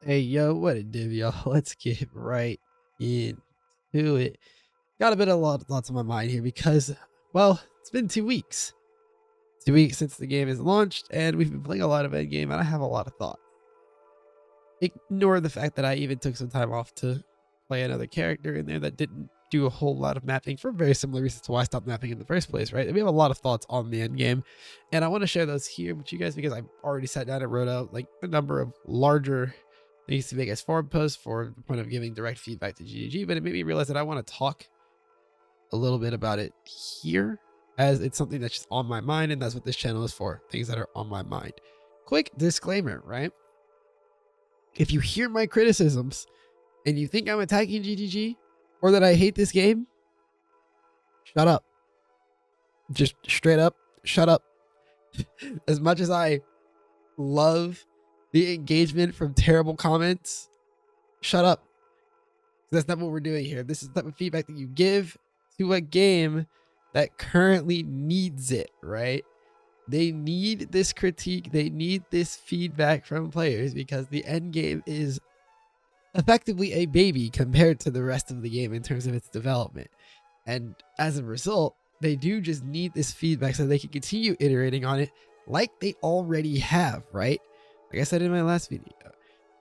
Hey, yo, what a div, y'all. Let's get right into it. Got a bit of lots on my mind here because, well, it's been 2 weeks. 2 weeks since the game is launched, and we've been playing a lot of endgame, and I have a lot of thoughts. Ignore the fact that I even took some time off to play another character in there that didn't do a whole lot of mapping for very similar reasons to why I stopped mapping in the first place, right? We have a lot of thoughts on the end game, and I want to share those here with you guys because I've already sat down and wrote out like a number of larger things to make as forum posts for the point of giving direct feedback to GGG, but it made me realize that I want to talk a little bit about it here as it's something that's just on my mind, and that's what this channel is for, things that are on my mind. Quick disclaimer, right? If you hear my criticisms and you think I'm attacking GGG or that I hate this game, shut up. Just straight up, shut up. As much as I love the engagement from terrible comments, shut up. That's not what we're doing here. This is the type of feedback that you give to a game that currently needs it, right? They need this critique. They need this feedback from players because the end game is effectively a baby compared to the rest of the game in terms of its development. And as a result, they do just need this feedback so they can continue iterating on it like they already have, right? Like I said in my last video,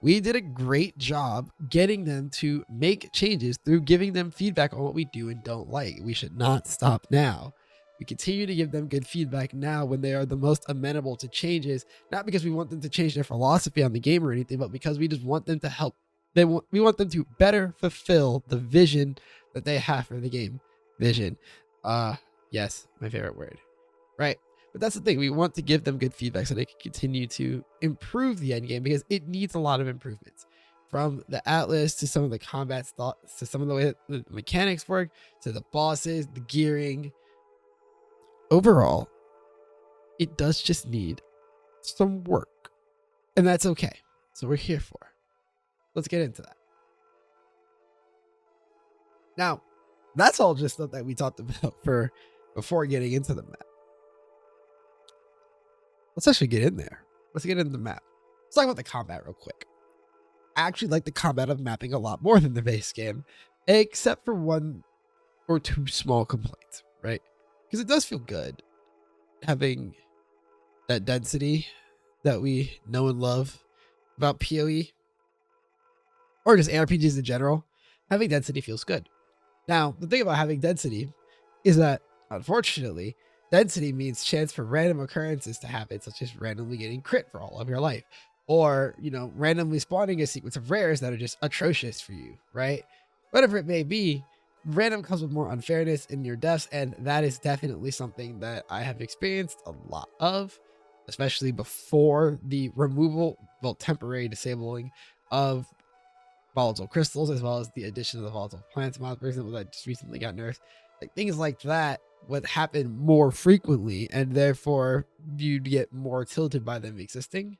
we did a great job getting them to make changes through giving them feedback on what we do and don't like. We should not stop now. We continue to give them good feedback now when they are the most amenable to changes, not because we want them to change their philosophy on the game or anything, but because we just want them to help. We want them to better fulfill the vision that they have for the game. Vision. Yes, my favorite word. Right. But that's the thing. We want to give them good feedback so they can continue to improve the end game because it needs a lot of improvements. From the Atlas to some of the combat thoughts to some of the way the mechanics work to the bosses, the gearing. Overall, it does just need some work. And that's okay. So we're here for it. Let's get into that. Now, that's all just stuff that we talked about for before getting into the map. Let's actually get in there. Let's get into the map. Let's talk about the combat real quick. I actually like the combat of mapping a lot more than the base game, except for one or two small complaints, right? Because it does feel good having that density that we know and love about PoE or just RPGs in general. Having density feels good. Now, the thing about having density is that, unfortunately, density means chance for random occurrences to happen, such as randomly getting crit for all of your life, or, randomly spawning a sequence of rares that are just atrocious for you, right? Whatever it may be, random comes with more unfairness in your deaths, and that is definitely something that I have experienced a lot of, especially before the removal, temporary disabling of volatile crystals, as well as the addition of the volatile plants mod, for example, that just recently got nerfed. Like things like that would happen more frequently, and therefore you'd get more tilted by them existing.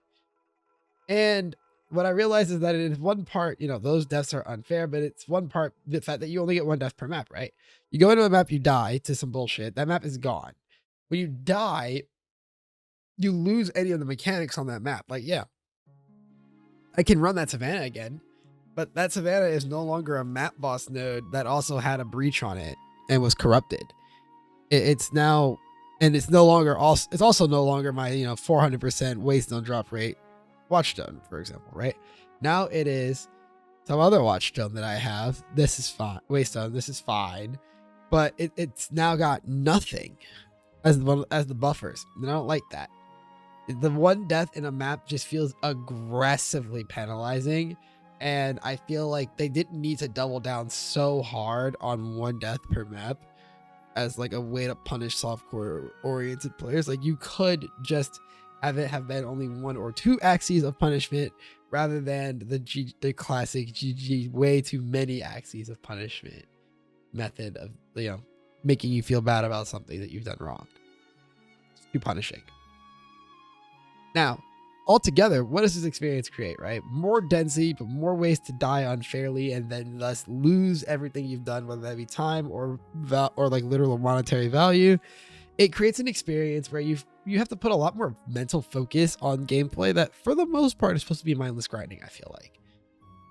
And what I realized is that it is one part, those deaths are unfair, but it's one part the fact that you only get one death per map, right? You go into a map, you die to some bullshit, that map is gone. When you die, you lose any of the mechanics on that map. Like, yeah, I can run that Savannah again, but that Savannah is no longer a map boss node that also had a breach on it and was corrupted. It's now, and it's no longer also, it's also no longer my, 400% waystone drop rate watchstone, for example, right? Now it is some other watchstone that I have. This is fine. Waystone, this is fine. But it's now got nothing as the buffers. And I don't like that. The one death in a map just feels aggressively penalizing. And I feel like they didn't need to double down so hard on one death per map as like a way to punish softcore oriented players. Like you could just have it have been only one or two axes of punishment rather than the classic GG way too many axes of punishment method of, making you feel bad about something that you've done wrong. It's too punishing. Now, altogether, what does this experience create, right? More density, but more ways to die unfairly and then thus lose everything you've done, whether that be time or like literal monetary value. It creates an experience where you have to put a lot more mental focus on gameplay that for the most part is supposed to be mindless grinding, I feel like.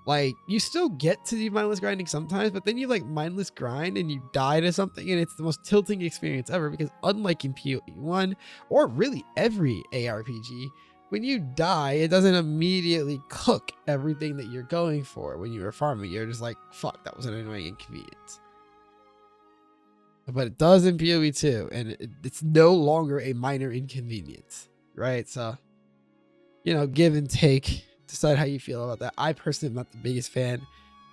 Like, you still get to do mindless grinding sometimes, but then you like mindless grind and you die to something, and it's the most tilting experience ever, because unlike in PoE1 or really every ARPG, when you die, it doesn't immediately cook everything that you're going for when you were farming. You're just like, fuck, that was an annoying inconvenience. But it does in PoE2, and it's no longer a minor inconvenience, right? So, you know, give and take. Decide how you feel about that. I personally am not the biggest fan,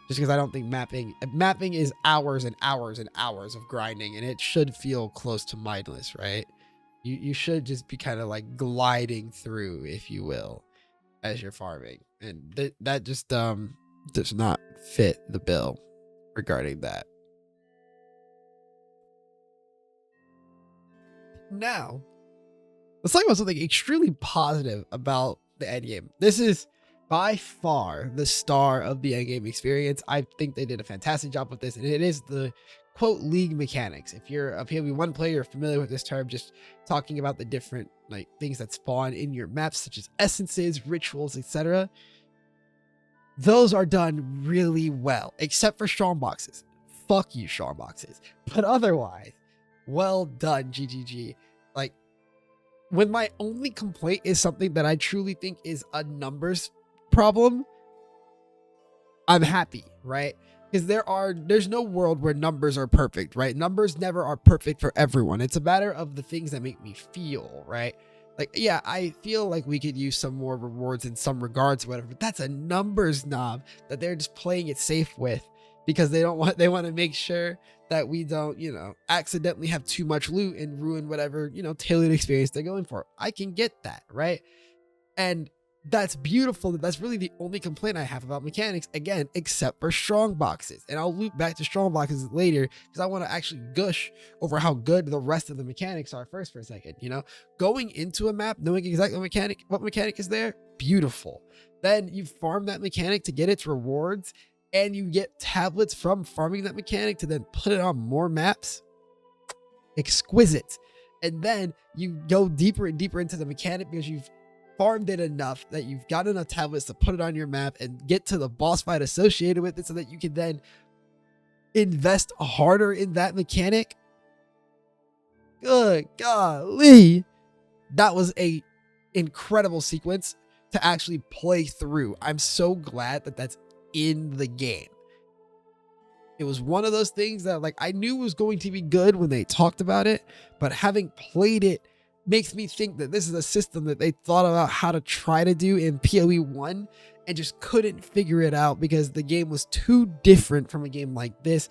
just because I don't think mapping is hours and hours and hours of grinding, and it should feel close to mindless, right? You should just be kind of like gliding through, if you will, as you're farming, and that just does not fit the bill regarding that. Now, let's talk about something extremely positive about the endgame. This is by far the star of the endgame experience. I think they did a fantastic job with this, and it is the quote league mechanics. If you're a PoE1 player, you're familiar with this term, just talking about the different like things that spawn in your maps, such as essences, rituals, etc. Those are done really well, except for strong boxes. Fuck you, strong boxes. But otherwise, well done, GGG. Like, when my only complaint is something that I truly think is a numbers problem, I'm happy, right? Because there's no world where numbers are perfect, right? Numbers never are perfect for everyone. It's a matter of the things that make me feel, right? Like, yeah, I feel like we could use some more rewards in some regards or whatever, but that's a numbers knob that they're just playing it safe with, because they want to make sure that we don't, you know, accidentally have too much loot and ruin whatever, you know, tailored experience they're going for. I can get that, right? And that's beautiful. That's really the only complaint I have about mechanics, again, except for strong boxes. And I'll loop back to strong boxes later, because I want to actually gush over how good the rest of the mechanics are first for a second. You know, going into a map, knowing exactly what mechanic is there, beautiful. Then you farm that mechanic to get its rewards, and you get tablets from farming that mechanic to then put it on more maps. Exquisite. And then you go deeper and deeper into the mechanic because you've farmed it enough that you've got enough tablets to put it on your map and get to the boss fight associated with it, so that you can then invest harder in that mechanic. Good golly. That was a incredible sequence to actually play through. I'm so glad that that's in the game. It was one of those things that like I knew was going to be good when they talked about it, but having played it makes me think that this is a system that they thought about how to try to do in PoE1 and just couldn't figure it out because the game was too different from a game like this,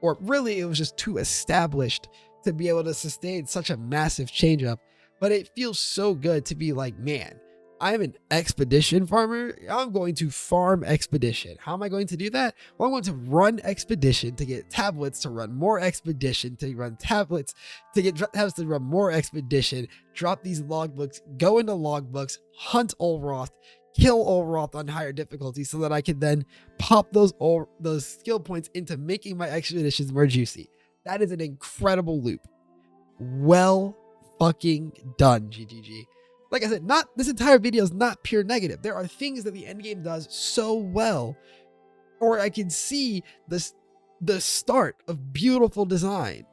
or really it was just too established to be able to sustain such a massive change up. But it feels so good to be like, man, I'm an expedition farmer. I'm going to farm expedition. How am I going to do that? Well, I'm going to run expedition to get tablets to run more expedition, to run tablets to get tablets to run more expedition, drop these logbooks, go into logbooks, hunt Olroth, kill Olroth on higher difficulty so that I can then pop those skill points into making my expeditions more juicy. That is an incredible loop. Well fucking done, GGG. Like I said, this entire video is not pure negative. There are things that the endgame does so well, or I can see the start of beautiful design.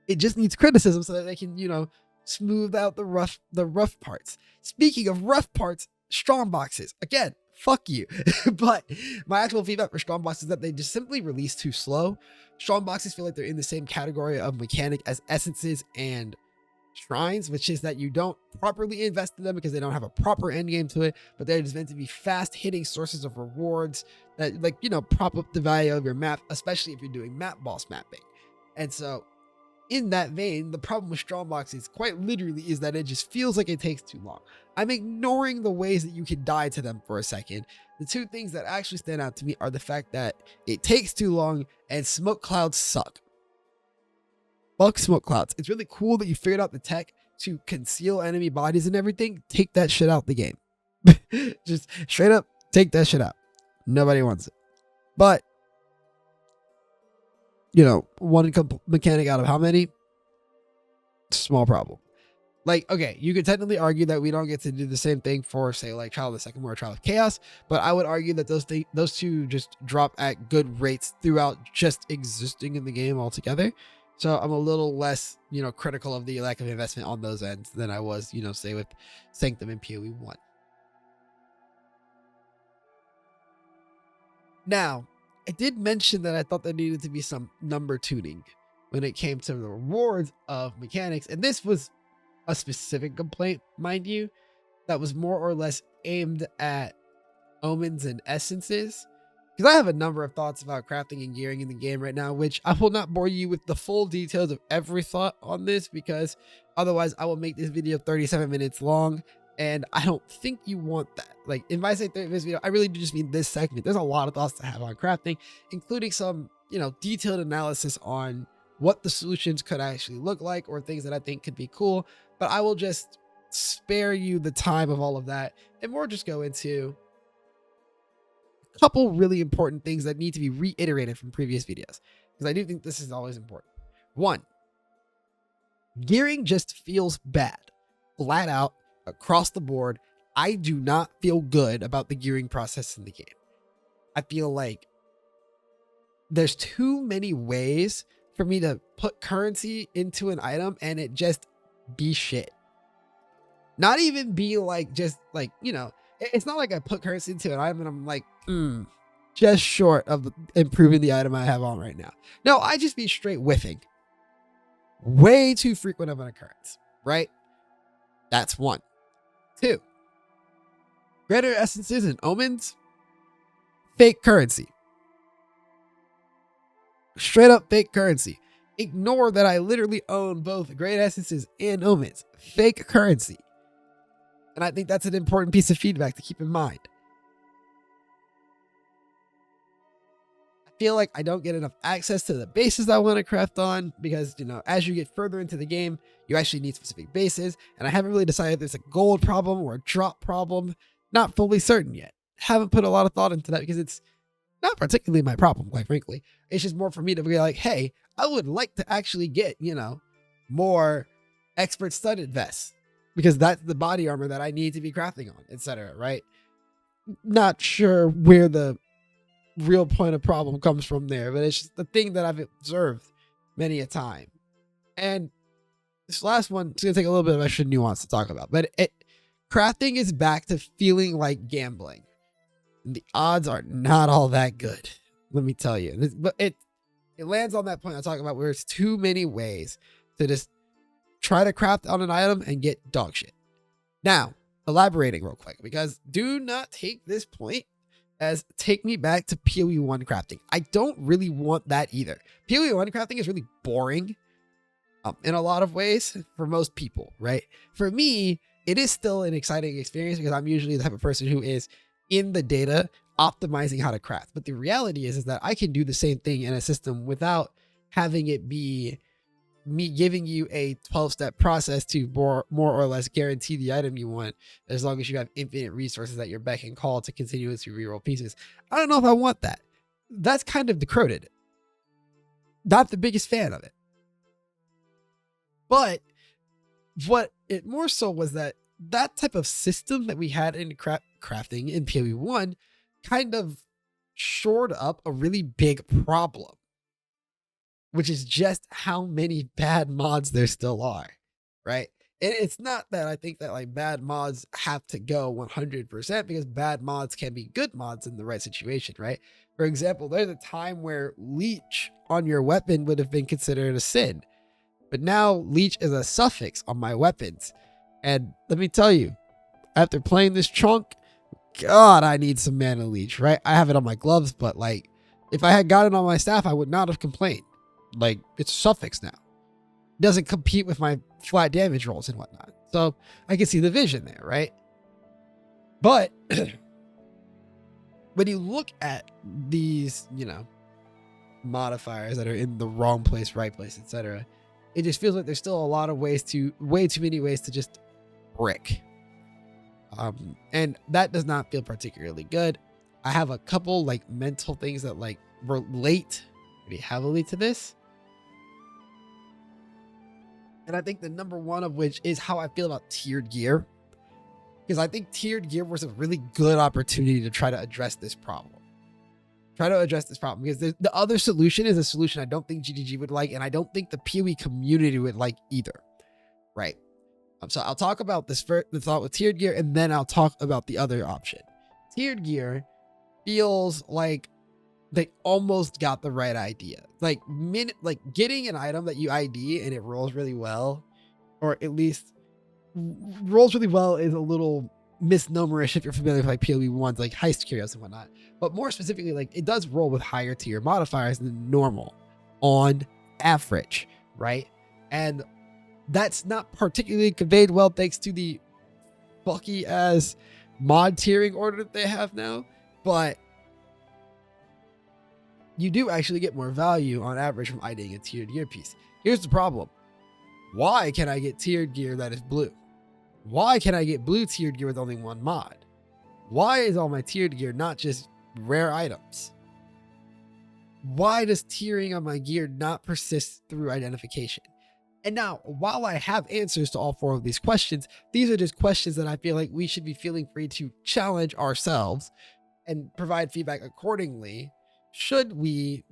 It just needs criticism so that they can, you know, smooth out the rough parts. Speaking of rough parts, strong boxes. Again, fuck you. But my actual feedback for strong boxes is that they just simply release too slow. Strong boxes feel like they're in the same category of mechanic as essences and shrines, which is that you don't properly invest in them because they don't have a proper end game to it, but they're just meant to be fast hitting sources of rewards that, like, you know, prop up the value of your map, especially if you're doing map boss mapping. And so in that vein, the problem with strong boxes quite literally is that it just feels like it takes too long. I'm ignoring the ways that you can die to them for a second. The two things that actually stand out to me are the fact that it takes too long and smoke clouds suck. Fuck smoke clouds. It's really cool that you figured out the tech to conceal enemy bodies and everything. Take that shit out the game. Just straight up take that shit out. Nobody wants it. But, you know, one mechanic out of how many? Small problem. Like, okay, you could technically argue that we don't get to do the same thing for, say, like Trial of the Second War or Trial of Chaos, but I would argue that those two just drop at good rates throughout just existing in the game altogether. So I'm a little less, critical of the lack of investment on those ends than I was, say with Sanctum and PoE 1. Now, I did mention that I thought there needed to be some number tuning when it came to the rewards of mechanics, and this was a specific complaint, mind you, that was more or less aimed at omens and essences. Because I have a number of thoughts about crafting and gearing in the game right now, which I will not bore you with the full details of every thought on this, because otherwise I will make this video 37 minutes long, and I don't think you want that. Like, if I say 30 minutes video, I really do just mean this segment. There's a lot of thoughts to have on crafting, including some, detailed analysis on what the solutions could actually look like, or things that I think could be cool. But I will just spare you the time of all of that and more just go into a couple really important things that need to be reiterated from previous videos, because I do think this is always important. One, gearing just feels bad, flat out, across the board. I do not feel good about the gearing process in the game. I feel like there's too many ways for me to put currency into an item and it just be shit. Not even be like, just like, it's not like I put currency into an item and I'm like, just short of improving the item I have on right now. No, I just be straight whiffing. Way too frequent of an occurrence, right? That's one. Two, greater essences and omens, fake currency. Straight up fake currency. Ignore that I literally own both great essences and omens. Fake currency. And I think that's an important piece of feedback to keep in mind. I feel like I don't get enough access to the bases I want to craft on, because, as you get further into the game, you actually need specific bases. And I haven't really decided if there's a gold problem or a drop problem. Not fully certain yet. Haven't put a lot of thought into that, because it's not particularly my problem, quite frankly. It's just more for me to be like, hey, I would like to actually get, more expert studded vests, because that's the body armor that I need to be crafting on, etc. Right? Not sure where the real point of problem comes from there, but it's just the thing that I've observed many a time. And this last one is going to take a little bit of extra nuance to talk about, but crafting is back to feeling like gambling. And the odds are not all that good, let me tell you. But it lands on that point I talk about, where it's too many ways to just try to craft on an item and get dog shit. Now, elaborating real quick, because do not take this point as take me back to PoE 1 crafting. I don't really want that either. PoE 1 crafting is really boring in a lot of ways for most people, right? For me, it is still an exciting experience, because I'm usually the type of person who is in the data optimizing how to craft. But the reality is that I can do the same thing in a system without having it be me giving you a 12-step process to more or less guarantee the item you want, as long as you have infinite resources at your beck and call to continuously reroll pieces. I don't know if I want that. That's kind of decroded. Not the biggest fan of it. But what it more so was that type of system that we had in crafting in PoE 1 kind of shored up a really big problem, which is just how many bad mods there still are, right? And it's not that I think that like bad mods have to go 100%, because bad mods can be good mods in the right situation, right? For example, there's a time where leech on your weapon would have been considered a sin, but now leech is a suffix on my weapons. And let me tell you, after playing this chunk, God, I need some mana leech, right? I have it on my gloves, but like, if I had got it on my staff, I would not have complained. Like, it's a suffix now. It doesn't compete with my flat damage rolls and whatnot. So I can see the vision there, right? But when you look at these, modifiers that are in the wrong place, right place, etc., it just feels like there's still a lot of way too many ways to just brick. And that does not feel particularly good. I have a couple like mental things that like relate pretty heavily to this. And I think the number one of which is how I feel about tiered gear. Because I think tiered gear was a really good opportunity to try to address this problem. Because the other solution is a solution I don't think GDG would like, and I don't think the PoE community would like either. Right. So I'll talk about this first, the thought with tiered gear, and then I'll talk about the other option. Tiered gear feels like they almost got the right idea. Like getting an item that you ID and it rolls really well, or at least rolls really well, is a little misnomerish if you're familiar with like PoE ones, like heist curios and whatnot. But more specifically, like it does roll with higher tier modifiers than normal on average, right? And that's not particularly conveyed well thanks to the bulky as mod tiering order that they have now, but you do actually get more value on average from IDing a tiered gear piece. Here's the problem. Why can I get tiered gear that is blue? Why can I get blue tiered gear with only one mod? Why is all my tiered gear not just rare items? Why does tiering on my gear not persist through identification? And now, while I have answers to all four of these questions, these are just questions that I feel like we should be feeling free to challenge ourselves and provide feedback accordingly. Should we,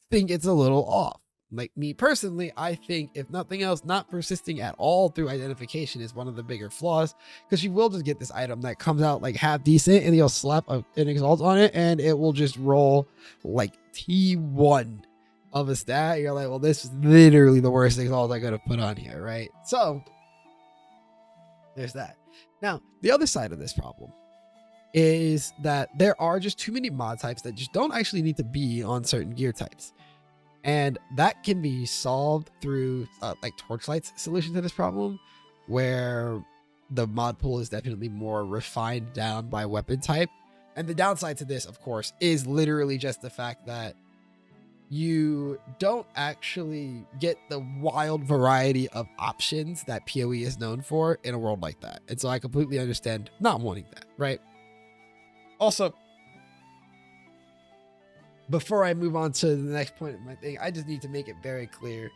think it's a little off? Like me personally, I think if nothing else, not persisting at all through identification is one of the bigger flaws, because you will just get this item that comes out like half decent and you'll slap an exalt on it and it will just roll like T1 of a stat. You're like, well, this is literally the worst exalt I could have put on here, right? So there's that. Now, the other side of this problem is that there are just too many mod types that just don't actually need to be on certain gear types. And that can be solved through like Torchlight's solution to this problem, where the mod pool is definitely more refined down by weapon type. And the downside to this, of course, is literally just the fact that you don't actually get the wild variety of options that PoE is known for in a world like that. And so I completely understand not wanting that, right? Also, before I move on to the next point of my thing, I just need to make it very clear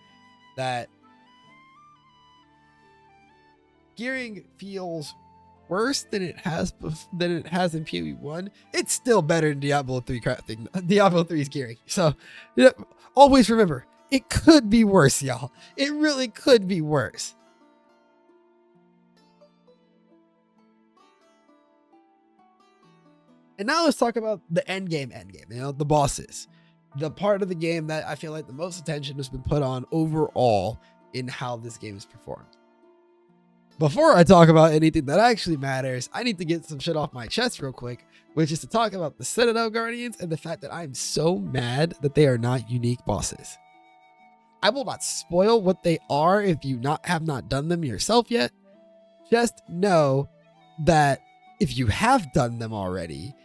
that gearing feels worse than it has in PoE 1. It's still better than Diablo 3 crafting, Diablo 3's gearing. So always remember, it could be worse, y'all. It really could be worse. And now let's talk about the end game, the bosses. The part of the game that I feel like the most attention has been put on overall in how this game is performed. Before I talk about anything that actually matters, I need to get some shit off my chest real quick, which is to talk about the Citadel Guardians and the fact that I'm so mad that they are not unique bosses. I will not spoil what they are if you have not done them yourself yet. Just know that if you have done them already,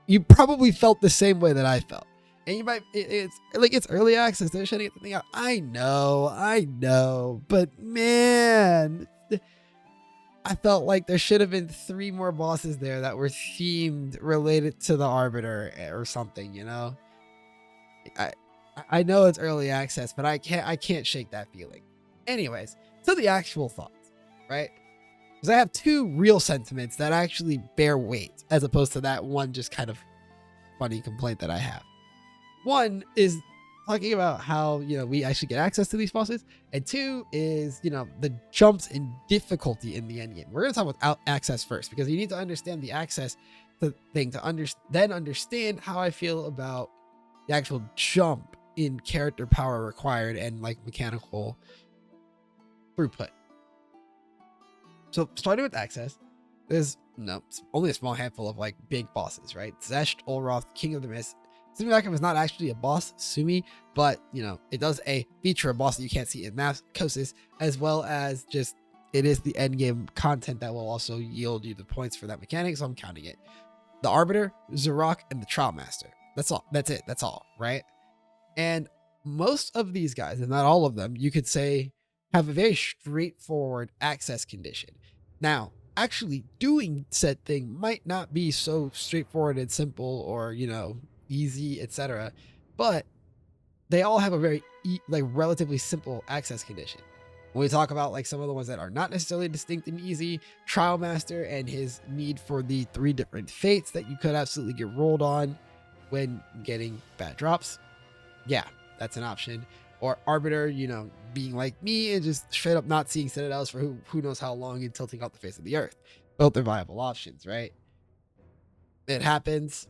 you probably felt the same way that I felt. And you might, it's early access. They're shutting the thing out. I know. But man, I felt like there should have been 3 more bosses there that were themed related to the Arbiter or something, I know it's early access, but I can't shake that feeling. Anyways, so the actual thoughts, right? Because I have 2 real sentiments that actually bear weight, as opposed to that one just kind of funny complaint that I have. One is talking about how, we actually get access to these bosses. And 2 is, the jumps in difficulty in the end game. We're going to talk about access first, because you need to understand the access thing to then understand how I feel about the actual jump in character power required and like mechanical throughput. So starting with access, there's only a small handful of like big bosses, right? Zesht, Olroth, King of the Mist. Sumi is not actually a boss, Sumi, but it does feature a boss that you can't see in Maskosis, as well as just it is the end game content that will also yield you the points for that mechanic, so I'm counting it. The Arbiter, Zarok, and the Trial Master. That's all. That's it. That's all, right? And most of these guys, and not all of them, you could say have a very straightforward access condition. Now, actually doing said thing might not be so straightforward and simple or, easy, etc. But they all have a very like relatively simple access condition. When we talk about like some of the ones that are not necessarily distinct and easy, Trial Master and his need for the 3 different fates that you could absolutely get rolled on when getting bad drops. Yeah, that's an option. Or Arbiter, you know, being like me and just straight up not seeing Citadels for who knows how long and tilting off the face of the earth. Both are viable options, right? It happens.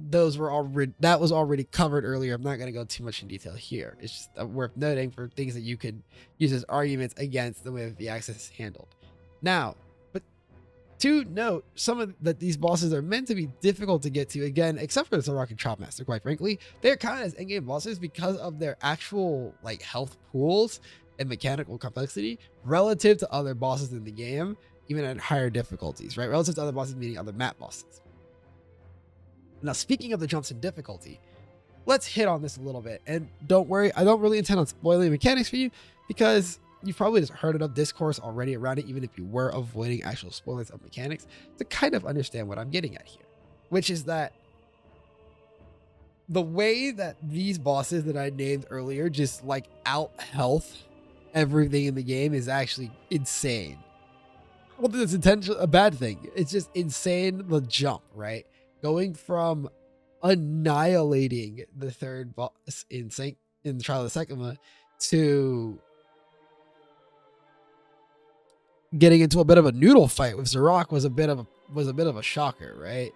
That was already covered earlier. I'm not going to go too much in detail here. It's just worth noting for things that you could use as arguments against the way the access is handled. Now, but to note, some of that these bosses are meant to be difficult to get to, again, except for the Zarok and Trial Master, quite frankly. They're kind of as endgame bosses because of their actual like health pools and mechanical complexity relative to other bosses in the game, even at higher difficulties, right? Relative to other bosses, meaning other map bosses. Now, speaking of the jumps in difficulty, let's hit on this a little bit. And don't worry, I don't really intend on spoiling mechanics for you because you've probably just heard enough discourse already around it, even if you were avoiding actual spoilers of mechanics, to kind of understand what I'm getting at here, which is that the way that these bosses that I named earlier just like out health everything in the game is actually insane. I don't think it's intentionally a bad thing. It's just insane, the jump, right? Going from annihilating the third boss in Trial of Sekhmet to getting into a bit of a noodle fight with Zarok was a bit of a shocker, right?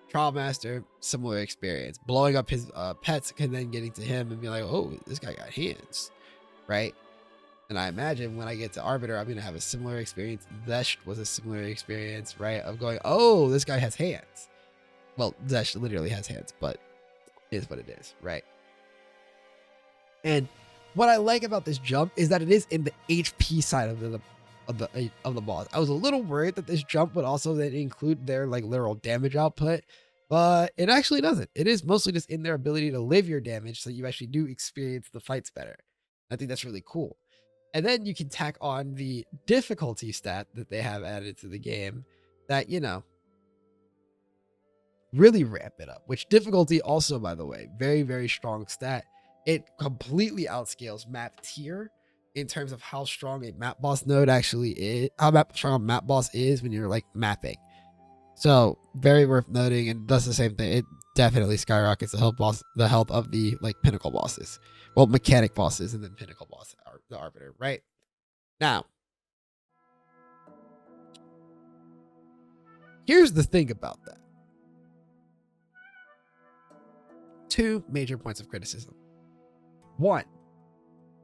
Trial Master, similar experience. Blowing up his pets and then getting to him and be like, oh, this guy got hands, right? And I imagine when I get to Arbiter, I'm going to have a similar experience. Zesh was a similar experience, right? Of going, oh, this guy has hands. Well, Zesh literally has hands, but it is what it is, right? And what I like about this jump is that it is in the HP side of the boss. I was a little worried that this jump would also then include their like literal damage output, but it actually doesn't. It is mostly just in their ability to live your damage, so you actually do experience the fights better. I think that's really cool. And then you can tack on the difficulty stat that they have added to the game that, you know, really ramp it up, which difficulty also, by the way, very, very strong stat. It completely outscales map tier in terms of how strong a map boss node actually is, how strong a map boss is when you're like mapping. So very worth noting, and does the same thing. It definitely skyrockets the health of the like pinnacle bosses. Well, mechanic bosses and then pinnacle boss, the Arbiter, right? Now, here's the thing about that. 2 major points of criticism. 1,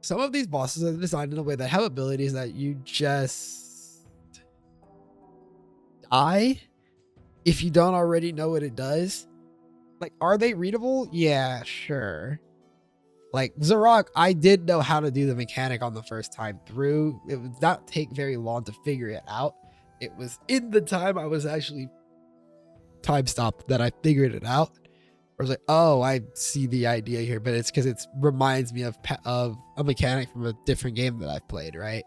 some of these bosses are designed in a way that have abilities that you just die if you don't already know what it does. Like, are they readable? Yeah, sure. Like Zarok, I did know how to do the mechanic on the first time through. It would not take very long to figure it out. It was in the time I was actually time stopped that I figured it out. I was like, oh, I see the idea here, but it's because it reminds me of a mechanic from a different game that I've played, right?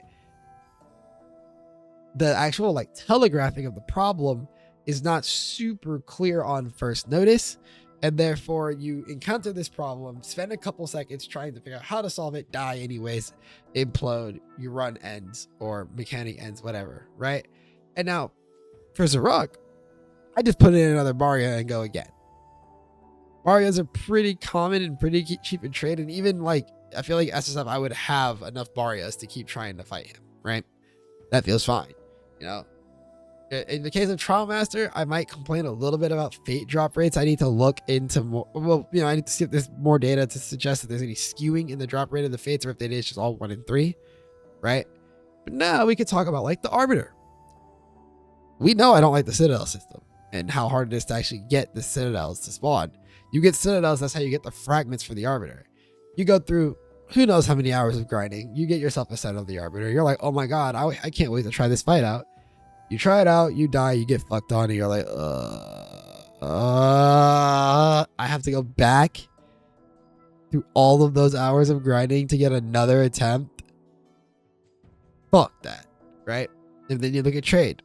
The actual like telegraphing of the problem is not super clear on first notice, and therefore you encounter this problem, spend a couple seconds trying to figure out how to solve it, die anyways, implode, your run ends, or mechanic ends, whatever, right? And now, for Zarok, I just put in another Barya and go again. Baryas are pretty common and pretty cheap in trade, and even like I feel like SSF I would have enough Baryas to keep trying to fight him, right? That feels fine, you know. In the case of Trial Master, I might complain a little bit about fate drop rates. I need to look into more. Well, you know, I need to see if there's more data to suggest that there's any skewing in the drop rate of the fates, or if it is just all 1 in 3, right? But now we could talk about like the Arbiter. We know I don't like the Citadel system and how hard it is to actually get the Citadels to spawn. You get Citadels, that's how you get the fragments for the Arbiter. You go through who knows how many hours of grinding. You get yourself a set of the Arbiter. You're like, oh my god, I can't wait to try this fight out. You try it out, you die, you get fucked on, and you're like, I have to go back through all of those hours of grinding to get another attempt. Fuck that, right? And then you look at trade.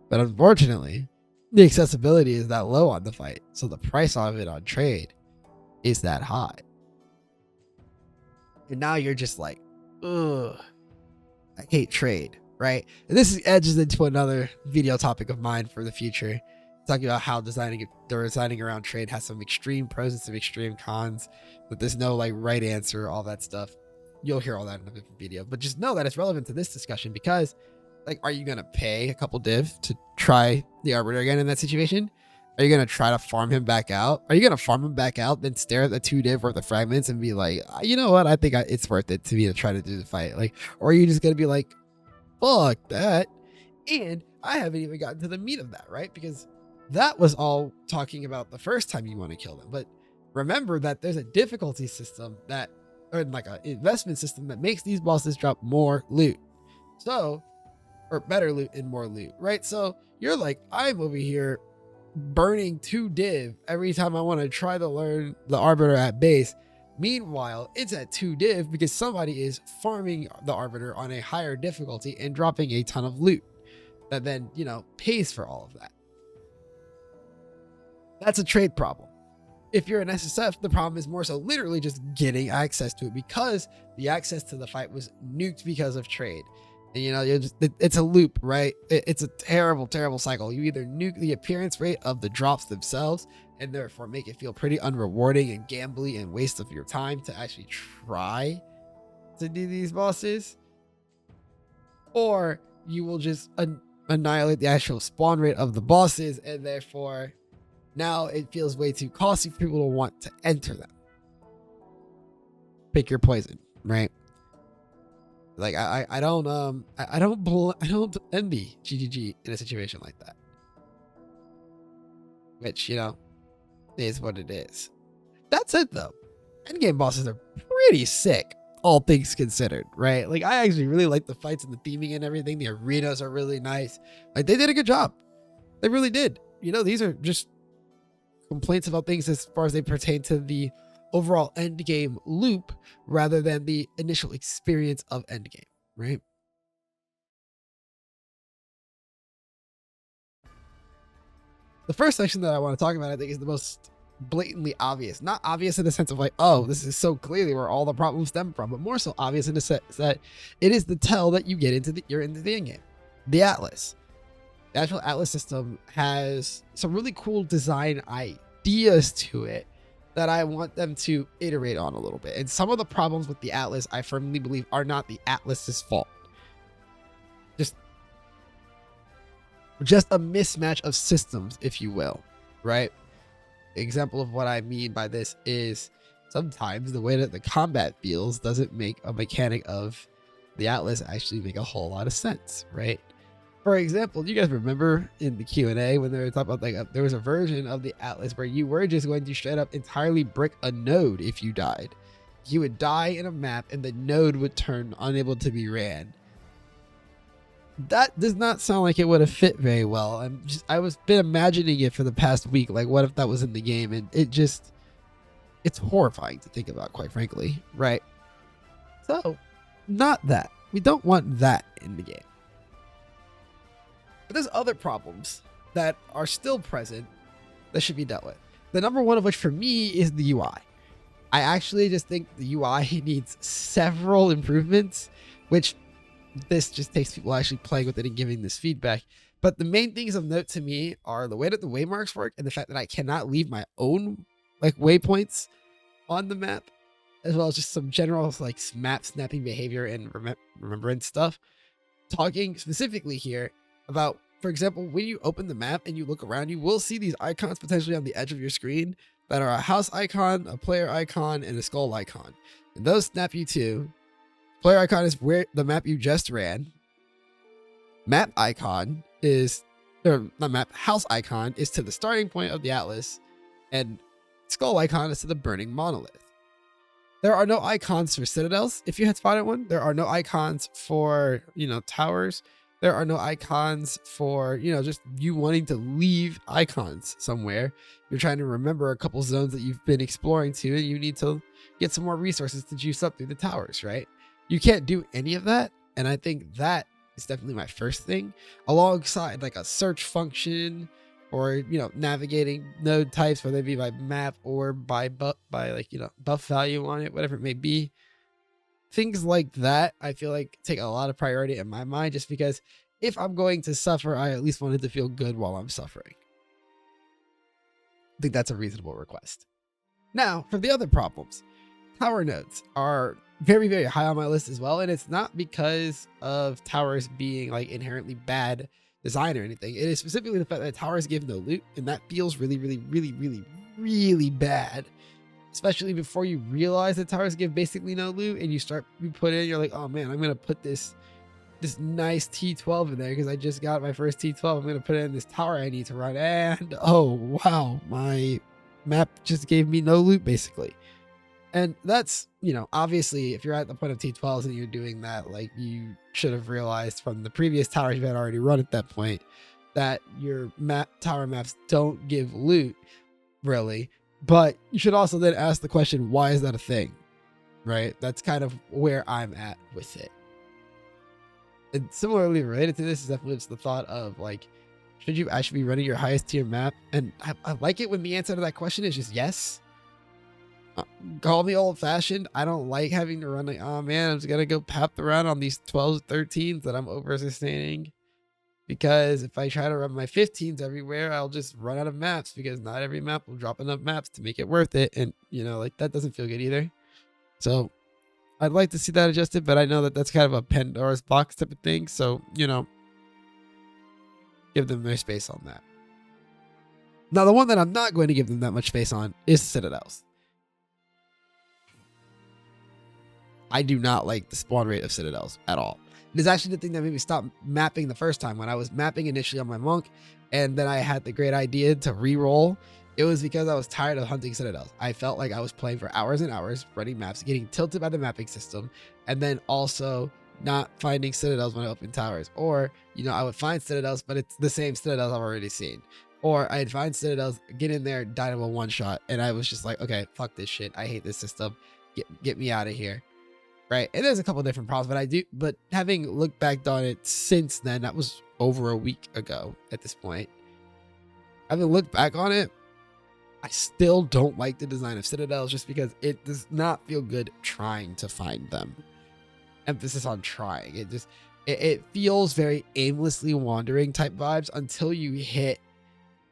But unfortunately, the accessibility is that low on the fight, so the price of it on trade is that high. And now you're just like, ugh, I hate trade, right? And this edges into another video topic of mine for the future, talking about how designing around trade has some extreme pros and some extreme cons, but there's no like right answer, all that stuff. You'll hear all that in a different video, but just know that it's relevant to this discussion because, like, are you going to pay a couple div to try the Arbiter again in that situation? Are you going to try to farm him back out? Are you going to farm him back out, then stare at the 2 div worth of fragments and be like, you know what? I think it's worth it to me to try to do the fight. Like, or are you just going to be like, fuck that? And I haven't even gotten to the meat of that, right? Because that was all talking about the first time you want to kill them. But remember that there's a difficulty system that, or like an investment system that makes these bosses drop more loot. So, or better loot and more loot, right? So you're like, I'm over here burning 2 div every time I want to try to learn the Arbiter at base. Meanwhile, it's at 2 div because somebody is farming the Arbiter on a higher difficulty and dropping a ton of loot that then, you know, pays for all of that. That's a trade problem. If you're an SSF, the problem is more so literally just getting access to it because the access to the fight was nuked because of trade. And, you know, it's a loop, right? It's a terrible, terrible cycle. You either nuke the appearance rate of the drops themselves and therefore make it feel pretty unrewarding and gambly and waste of your time to actually try to do these bosses, or you will just annihilate the actual spawn rate of the bosses and therefore now it feels way too costly for people to want to enter them. Pick your poison, right? Like I don't envy GGG in a situation like that. Which, you know, is what it is. That's it though. Endgame bosses are pretty sick, all things considered, right? Like I actually really like the fights and the theming and everything. The arenas are really nice. Like they did a good job. They really did. You know, these are just complaints about things as far as they pertain to the overall endgame loop rather than the initial experience of endgame, right? The first section that I want to talk about, I think, is the most blatantly obvious. Not obvious in the sense of like, oh, this is so clearly where all the problems stem from, but more so obvious in the sense that it is the tell that you get into you're into the endgame. The Atlas. The actual Atlas system has some really cool design ideas to it that I want them to iterate on a little bit. And some of the problems with the Atlas, I firmly believe, are not the Atlas's fault. Just a mismatch of systems, if you will, right? Example of what I mean by this is sometimes the way that the combat feels doesn't make a mechanic of the Atlas actually make a whole lot of sense, right? For example, do you guys remember in the Q&A when they were talking about like there was a version of the Atlas where you were just going to straight up entirely brick a node if you died. You would die in a map and the node would turn unable to be ran. That does not sound like it would have fit very well. I was been imagining it for the past week. Like, what if that was in the game? And it's horrifying to think about, quite frankly, right? So, not that. We don't want that in the game. But there's other problems that are still present that should be dealt with. The number one of which for me is the UI. I actually just think the UI needs several improvements, which this just takes people actually playing with it and giving this feedback. But the main things of note to me are the way that the waymarks work and the fact that I cannot leave my own like waypoints on the map, as well as just some general like map snapping behavior and remembrance stuff. Talking specifically here about, for example, when you open the map and you look around, you will see these icons potentially on the edge of your screen that are a house icon, a player icon, and a skull icon. And those snap you to player icon is where the map you just ran. Map icon is, or not map, house icon is to the starting point of the Atlas, and skull icon is to the burning monolith. There are no icons for citadels if you had spotted one. There are no icons for, towers. There are no icons for, just you wanting to leave icons somewhere. You're trying to remember a couple zones that you've been exploring to, and you need to get some more resources to juice up through the towers, right? You can't do any of that. And I think that is definitely my first thing, alongside like a search function or, you know, navigating node types, whether it be by map or by like, you know, buff value on it, whatever it may be. Things like that, I feel like take a lot of priority in my mind, just because if I'm going to suffer, I at least wanted to feel good while I'm suffering. I think that's a reasonable request. Now, for the other problems, tower nodes are very, very high on my list as well. And it's not because of towers being like inherently bad design or anything. It is specifically the fact that towers give no loot, and that feels really, really, really, really, really bad. Especially before you realize that towers give basically no loot, and you put in, you're like, oh man, I'm gonna put this nice T12 in there because I just got my first T12. I'm gonna put it in this tower I need to run, and oh wow, my map just gave me no loot basically. And that's, you know, obviously if you're at the point of T12s and you're doing that, like, you should have realized from the previous towers you had already run at that point that your tower maps don't give loot really. But you should also then ask the question, why is that a thing? Right? That's kind of where I'm at with it. And similarly related to this is definitely just the thought of, like, should you actually be running your highest tier map? And I like it when the answer to that question is just yes. Call me old fashioned. I don't like having to run like, oh man, I'm just gonna go pap around on these 12s, 13s that I'm over sustaining. Because if I try to run my 15s everywhere, I'll just run out of maps, because not every map will drop enough maps to make it worth it. And, you know, like, that doesn't feel good either. So I'd like to see that adjusted, but I know that that's kind of a Pandora's box type of thing. So, you know, give them their space on that. Now, the one that I'm not going to give them that much space on is Citadels. I do not like the spawn rate of Citadels at all. It is actually the thing that made me stop mapping the first time. When I was mapping initially on my monk, and then I had the great idea to re-roll, it was because I was tired of hunting Citadels. I felt like I was playing for hours and hours, running maps, getting tilted by the mapping system, and then also not finding Citadels when I opened towers. Or, you know, I would find Citadels, but it's the same Citadels I've already seen. Or I'd find Citadels, get in there, die to a one-shot, and I was just like, okay, fuck this shit. I hate this system. Get me out of here. Right. And there's a couple different problems, but having looked back on it since then, that was over a week ago at this point. Having looked back on it, I still don't like the design of Citadels, just because it does not feel good trying to find them. Emphasis on trying. It feels very aimlessly wandering type vibes until you hit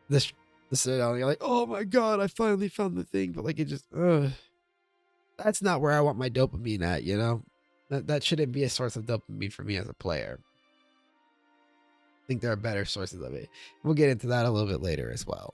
the Citadel and you're like, oh my God, I finally found the thing. But like, it just, that's not where I want my dopamine at, you know? That shouldn't be a source of dopamine for me as a player. I think there are better sources of it. We'll get into that a little bit later as well.